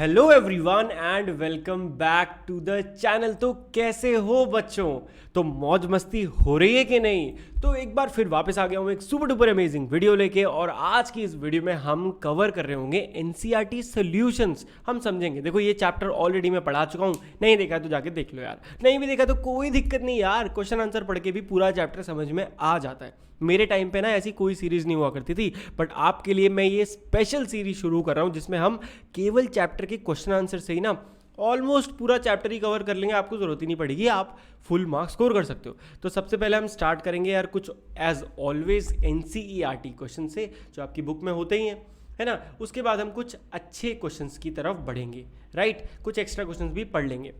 Hello everyone and welcome back to the channel. तो कैसे हो बच्चों? तो मौज मस्ती हो रही है कि नहीं? तो एक बार फिर वापस आ गया हूँ एक सुपर डुपर अमेजिंग वीडियो लेके, और आज की इस वीडियो में हम कवर कर रहे होंगे एनसीईआरटी सॉल्यूशंस। हम समझेंगे। देखो ये चैप्टर ऑलरेडी मैं पढ़ा चुका हूँ, नहीं देखा तो जाके देख लो यार, नहीं भी देखा तो कोई दिक्कत नहीं यार, क्वेश्चन आंसर पढ़ के भी पूरा चैप्टर समझ में आ जाता है। मेरे टाइम पे ना ऐसी कोई सीरीज नहीं हुआ करती थी, बट आपके लिए मैं ये स्पेशल सीरीज शुरू कर रहा हूँ जिसमें हम केवल चैप्टर के क्वेश्चन आंसर से ही ना ऑलमोस्ट पूरा चैप्टर ही कवर कर लेंगे। आपको जरूरत ही नहीं पड़ेगी, आप फुल मार्क्स स्कोर कर सकते हो। तो सबसे पहले हम स्टार्ट करेंगे यार कुछ एज ऑलवेज एनसीईआरटी क्वेश्चन से, जो आपकी बुक में होते ही हैं, है ना। उसके बाद हम कुछ अच्छे क्वेश्चंस की तरफ बढ़ेंगे, राइट। कुछ एक्स्ट्रा क्वेश्चंस भी पढ़ लेंगे।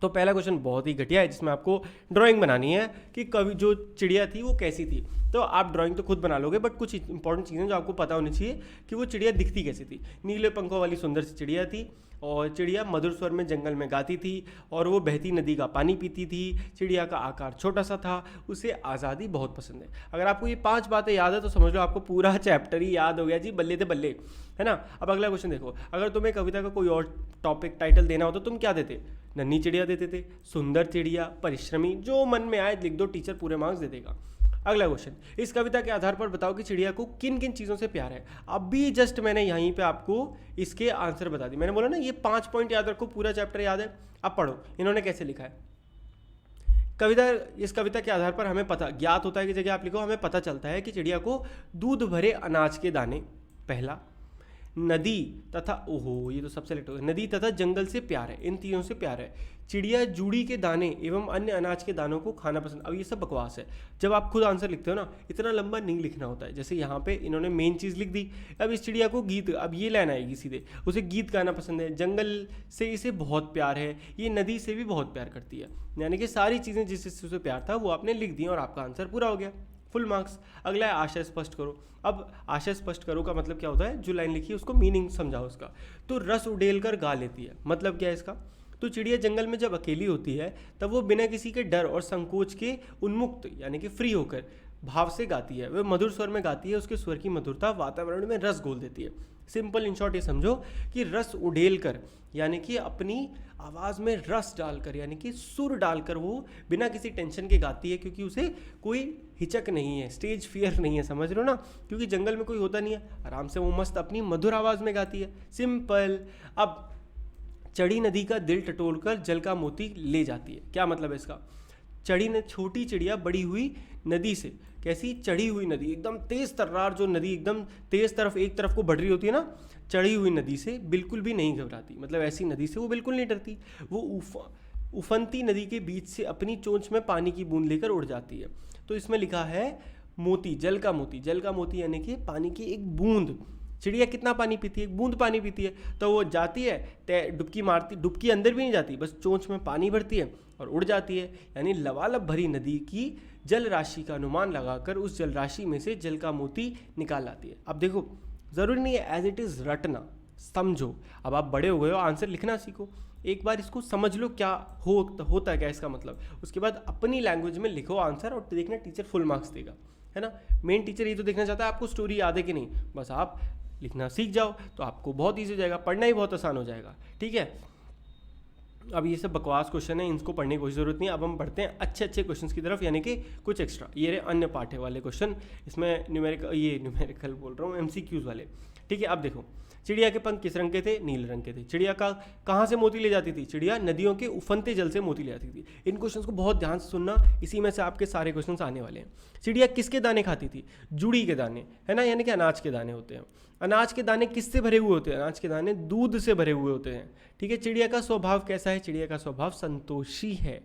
तो पहला क्वेश्चन बहुत ही घटिया है, जिसमें आपको ड्राइंग बनानी है कि कभी जो चिड़िया थी वो कैसी थी। तो आप ड्राइंग तो खुद बना लोगे, बट कुछ इंपॉर्टेंट चीज़ें जो आपको पता होनी चाहिए कि वो चिड़िया दिखती कैसी थी। नीले पंखों वाली सुंदर सी चिड़िया थी, और चिड़िया मधुर स्वर में जंगल में गाती थी, और वो बहती नदी का पानी पीती थी। चिड़िया का आकार छोटा सा था, उसे आज़ादी बहुत पसंद है। अगर आपको ये 5 बातें याद है तो समझ लो आपको पूरा चैप्टर ही याद हो गया जी, बल्ले ते बल्ले, है ना। अब अगला क्वेश्चन देखो, अगर तुम्हें कविता का कोई और टॉपिक टाइटल देना हो तो तुम क्या देते? नन्ही चिड़िया देते थे, सुंदर चिड़िया, परिश्रमी, जो मन में आए लिख दो, टीचर पूरे मार्क्स दे देगा। अगला क्वेश्चन, इस कविता के आधार पर बताओ कि चिड़िया को किन किन चीज़ों से प्यार है। अभी जस्ट मैंने यहीं पे आपको इसके आंसर बता दी। मैंने बोला ना ये 5 पॉइंट याद रखो, पूरा चैप्टर याद है। अब पढ़ो इन्होंने कैसे लिखा है कविता। इस कविता के आधार पर हमें पता ज्ञात होता है कि जगह आप लिखो, हमें पता चलता है कि चिड़िया को दूध भरे अनाज के दाने, पहला, नदी तथा, ओहो ये तो सबसे लेट हो गया, नदी तथा जंगल से प्यार है, इन तीनों से प्यार है। चिड़िया जूड़ी के दाने एवं अन्य अनाज के दानों को खाना पसंद। अब ये सब बकवास है। जब आप खुद आंसर लिखते हो ना, इतना लंबा नहीं लिखना होता है। जैसे यहाँ पे इन्होंने मेन चीज़ लिख दी। अब इस चिड़िया को गीत, अब ये लाइन आएगी सीधे, उसे गीत गाना पसंद है, जंगल से इसे बहुत प्यार है, ये नदी से भी बहुत प्यार करती है। यानी कि सारी चीज़ें जिससे उसे प्यार था वो आपने लिख दी और आपका आंसर पूरा हो गया, फुल मार्क्स। अगला है आशय स्पष्ट करो। अब आशय स्पष्ट करो का मतलब क्या होता है? जो लाइन लिखी है उसको मीनिंग समझाओ उसका। तो रस उड़ेल कर गा लेती है, मतलब क्या है इसका? तो चिड़िया जंगल में जब अकेली होती है तब वो बिना किसी के डर और संकोच के उन्मुक्त यानी कि फ्री होकर भाव से गाती है। वह मधुर स्वर में गाती है, उसके स्वर की मधुरता वातावरण में रस घोल देती है। सिंपल इन शॉर्ट ये समझो कि रस उड़ेल कर यानी कि अपनी आवाज़ में रस डालकर यानी कि सुर डालकर वो बिना किसी टेंशन के गाती है, क्योंकि उसे कोई हिचक नहीं है, स्टेज फियर नहीं है, समझ रहे हो ना। क्योंकि जंगल में कोई होता नहीं है, आराम से वो मस्त अपनी मधुर आवाज़ में गाती है, सिंपल। अब चढ़ी नदी का दिल टटोलकर जल का मोती ले जाती है, क्या मतलब है इसका? चढ़ी न छोटी चिड़िया बड़ी हुई नदी से, कैसी? चढ़ी हुई नदी, एकदम तेज तर्रार जो नदी एकदम तेज तरफ एक तरफ को बढ़ रही होती है ना, चढ़ी हुई नदी से बिल्कुल भी नहीं घबराती, मतलब ऐसी नदी से वो बिल्कुल नहीं डरती। वो उफनती नदी के बीच से अपनी चोंच में पानी की बूंद लेकर उड़ जाती है। तो इसमें लिखा है मोती, जल का मोती, जल का मोती यानी कि पानी की एक बूंद। चिड़िया कितना पानी पीती है? एक बूंद पानी पीती है। तो वो जाती है, डुबकी मारती, डुबकी अंदर भी नहीं जाती, बस चोंच में पानी भरती है और उड़ जाती है। यानी लबालब भरी नदी की जल राशि का अनुमान लगाकर उस जल राशि में से जल का मोती निकाल लाती है। अब देखो ज़रूरी नहीं है एज इट इज़ रटना, समझो। अब आप बड़े हो गए हो, आंसर लिखना सीखो, एक बार इसको समझ लो क्या होता है क्या इसका मतलब। उसके बाद अपनी लैंग्वेज में लिखो आंसर और देखना टीचर फुल मार्क्स देगा, है ना। मेन टीचर ये तो देखना चाहता है आपको स्टोरी याद है कि नहीं, बस आप लिखना सीख जाओ तो आपको बहुत ईजी हो जाएगा, पढ़ना ही बहुत आसान हो जाएगा, ठीक है। अब ये सब बकवास क्वेश्चन है, इनको पढ़ने की कोई ज़रूरत नहीं। अब हम बढ़ते हैं अच्छे अच्छे क्वेश्चंस की तरफ, यानी कि कुछ एक्स्ट्रा। ये रहे अन्य पाठ्य वाले क्वेश्चन, इसमें न्यूमेरिकल बोल रहा हूँ, एमसीक्यूज वाले, ठीक है। अब देखो, चिड़िया के पंख किस रंग के थे? नीले रंग के थे। चिड़िया का कहाँ से मोती ले जाती थी? चिड़िया नदियों के उफनते जल से मोती ले जाती थी। इन क्वेश्चंस को बहुत ध्यान से सुनना, इसी में से आपके सारे क्वेश्चंस आने वाले हैं। चिड़िया किसके दाने खाती थी? जुड़ी के दाने, है ना, यानी कि अनाज के दाने होते हैं। अनाज के दाने किससे भरे हुए होते हैं? अनाज के दाने दूध से भरे हुए होते हैं, ठीक है। चिड़िया का स्वभाव कैसा है? चिड़िया का स्वभाव संतोषी है।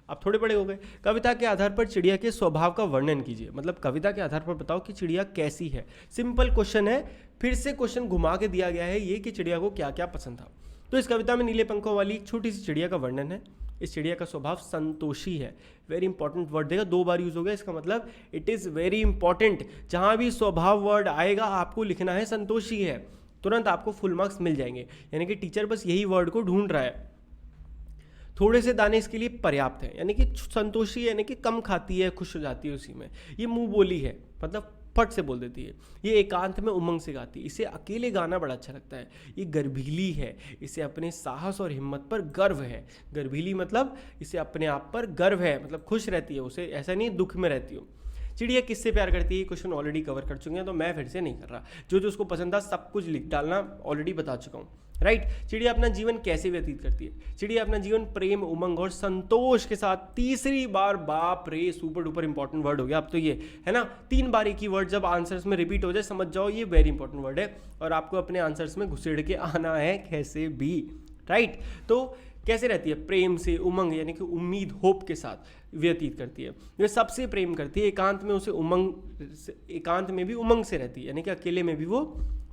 अब थोड़े बड़े हो गए। कविता के आधार पर चिड़िया के स्वभाव का वर्णन कीजिए, मतलब कविता के आधार पर बताओ कि चिड़िया कैसी है। सिंपल क्वेश्चन है, फिर से क्वेश्चन घुमा के दिया गया है ये कि चिड़िया को क्या क्या पसंद था। तो इस कविता में नीले पंखों वाली एक छोटी सी चिड़िया का वर्णन है। इस चिड़िया का स्वभाव संतोषी है। वेरी इंपॉर्टेंट वर्ड देगा, 2 बार यूज हो गया, इसका मतलब इट इज़ वेरी इंपॉर्टेंट। जहाँ भी स्वभाव वर्ड आएगा आपको लिखना है संतोषी है, तुरंत आपको फुल मार्क्स मिल जाएंगे। यानी कि टीचर बस यही वर्ड को ढूंढ रहा है। थोड़े से दाने इसके लिए पर्याप्त है, यानी कि संतोषी यानी कि कम खाती है, खुश हो जाती है उसी में। ये मुंह बोली है, मतलब फट से बोल देती है। ये एकांत में उमंग से गाती है। इसे अकेले गाना बड़ा अच्छा लगता है। ये गर्भीली है, इसे अपने साहस और हिम्मत पर गर्व है। गर्भीली मतलब इसे अपने आप पर गर्व है, मतलब खुश रहती है, उसे ऐसा नहीं दुख में रहती हो। चिड़िया किससे प्यार करती है, क्वेश्चन ऑलरेडी कवर कर चुके हैं, तो मैं फिर से नहीं कर रहा। जो जो उसको पसंद था सब कुछ लिख डालना, ऑलरेडी बता चुका हूँ, राइट। चिड़िया अपना जीवन कैसे व्यतीत करती है? चिड़िया अपना जीवन प्रेम, उमंग और संतोष के साथ, तीसरी बार, बाप रे सुपर डुपर इंपॉर्टेंट वर्ड हो गया अब तो ये, है ना। 3 बार एक ही वर्ड जब आंसर्स में रिपीट हो जाए समझ जाओ ये वेरी इंपॉर्टेंट वर्ड है, और आपको अपने आंसर्स में घुसेड़ के आना है कैसे भी, राइट। तो कैसे रहती है? प्रेम से, उमंग यानी कि उम्मीद, होप के साथ व्यतीत करती है। वे सबसे प्रेम करती है, एकांत में उसे उमंग, एकांत में भी उमंग से रहती है, यानी कि अकेले में भी वो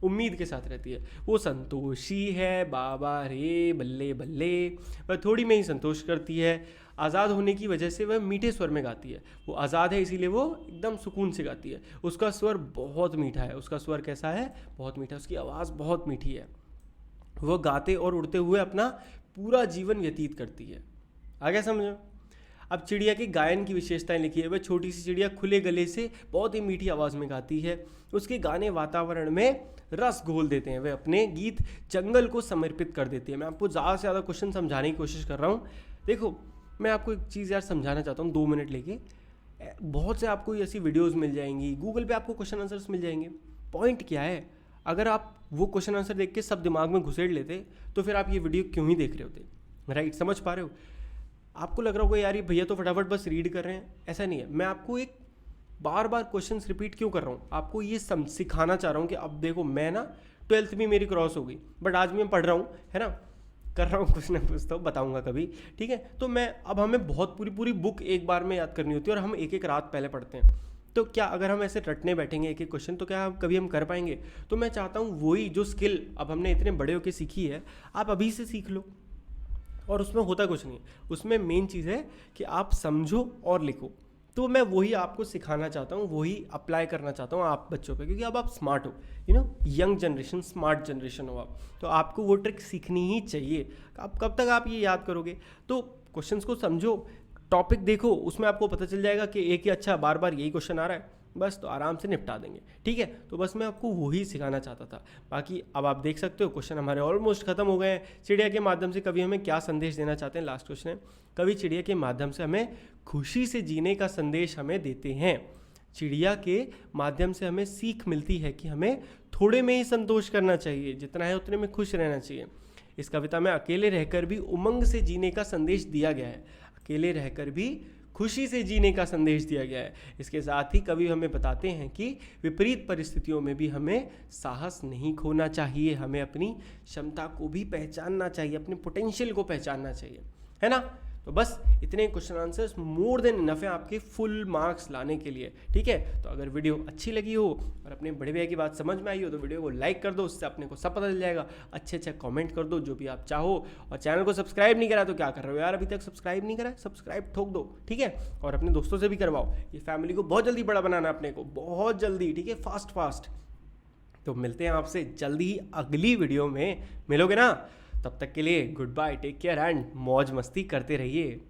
उम्मीद के साथ रहती है। वो संतोषी है, बाबा रे बल्ले बल्ले, वह थोड़ी में ही संतोष करती है। आज़ाद होने की वजह से वह मीठे स्वर में गाती है। वो आज़ाद है इसीलिए वो एकदम सुकून से गाती है। उसका स्वर बहुत मीठा है। उसका स्वर कैसा है? बहुत मीठा। उसकी आवाज़ बहुत मीठी है। वह गाते और उड़ते हुए अपना पूरा जीवन व्यतीत करती है। आगे समझो। अब चिड़िया के गायन की विशेषताएं लिखी है। वह छोटी सी चिड़िया खुले गले से बहुत ही मीठी आवाज़ में गाती है। उसके गाने वातावरण में रस घोल देते हैं। वह अपने गीत जंगल को समर्पित कर देती है। मैं आपको ज़्यादा से ज़्यादा क्वेश्चन समझाने की कोशिश कर रहा हूँ। देखो, मैं आपको एक चीज़ यार समझाना चाहता हूँ 2 मिनट लेके। बहुत से आपको ऐसी वीडियोस मिल जाएंगी, गूगल पे आपको क्वेश्चन आंसर्स मिल जाएंगे। पॉइंट क्या है? अगर आप वो क्वेश्चन आंसर देख के सब दिमाग में घुसेड़ लेते तो फिर आप ये वीडियो क्यों ही देख रहे होते, राइट। समझ पा रहे हो? आपको लग रहा होगा यार ये भैया तो फटाफट बस रीड कर रहे हैं। ऐसा नहीं है। मैं आपको एक बार बार क्वेश्चंस रिपीट क्यों कर रहा हूँ? आपको ये सिखाना चाह रहा हूँ कि अब देखो, मैं ना 12th भी मेरी क्रॉस हो गई, बट आज भी मैं पढ़ रहा हूँ, है ना, कर रहा हूँ कुछ ना कुछ, तो बताऊँगा कभी, ठीक है। तो मैं अब हमें बहुत पूरी बुक एक बार में याद करनी होती है और हम एक रात पहले पढ़ते हैं। तो क्या अगर हम ऐसे रटने बैठेंगे एक क्वेश्चन, तो क्या कभी हम कर पाएंगे? तो मैं चाहता हूँ वही जो स्किल अब हमने इतने बड़े होकर सीखी है, आप अभी से सीख लो। और उसमें होता कुछ नहीं, उसमें मेन चीज़ है कि आप समझो और लिखो। तो मैं वही आपको सिखाना चाहता हूँ, वही अप्लाई करना चाहता हूँ आप बच्चों पे, क्योंकि अब आप स्मार्ट हो, यंग जनरेशन, स्मार्ट जनरेशन हो आप, तो आपको वो ट्रिक सीखनी ही चाहिए। अब कब तक आप ये याद करोगे? तो क्वेश्चंस को समझो, टॉपिक देखो, उसमें आपको पता चल जाएगा कि एक ही अच्छा बार बार यही क्वेश्चन आ रहा है, बस तो आराम से निपटा देंगे, ठीक है। तो बस मैं आपको वही सिखाना चाहता था। बाकी अब आप देख सकते हो क्वेश्चन हमारे ऑलमोस्ट खत्म हो गए हैं। चिड़िया के माध्यम से कवि हमें क्या संदेश देना चाहते हैं? लास्ट क्वेश्चन है। कवि चिड़िया के माध्यम से हमें खुशी से जीने का संदेश हमें देते हैं। चिड़िया के माध्यम से हमें सीख मिलती है कि हमें थोड़े में ही संतोष करना चाहिए, जितना है उतने में खुश रहना चाहिए। इस कविता में अकेले रहकर भी उमंग से जीने का संदेश दिया गया है। अकेले रहकर भी खुशी से जीने का संदेश दिया गया है। इसके साथ ही कवि हमें बताते हैं कि विपरीत परिस्थितियों में भी हमें साहस नहीं खोना चाहिए, हमें अपनी क्षमता को भी पहचानना चाहिए, अपने पोटेंशियल को पहचानना चाहिए, है ना। तो बस इतने question answers more than enough है आपके फुल मार्क्स लाने के लिए, ठीक है। तो अगर वीडियो अच्छी लगी हो और अपने बड़े भैया की बात समझ में आई हो तो वीडियो को लाइक कर दो, उससे अपने को सब पता चल जाएगा। अच्छे कमेंट कर दो जो भी आप चाहो, और चैनल को सब्सक्राइब नहीं करा तो क्या कर रहे हो यार, अभी तक सब्सक्राइब नहीं करा, सब्सक्राइब ठोक दो, ठीक है। और अपने दोस्तों से भी करवाओ। ये फैमिली को बहुत जल्दी बड़ा बनाना है अपने को, बहुत जल्दी, ठीक है, फास्ट। तो मिलते हैं आपसे जल्दी ही अगली वीडियो में, मिलोगे ना? तब तक के लिए goodbye, take care and मौज मस्ती करते रहिए।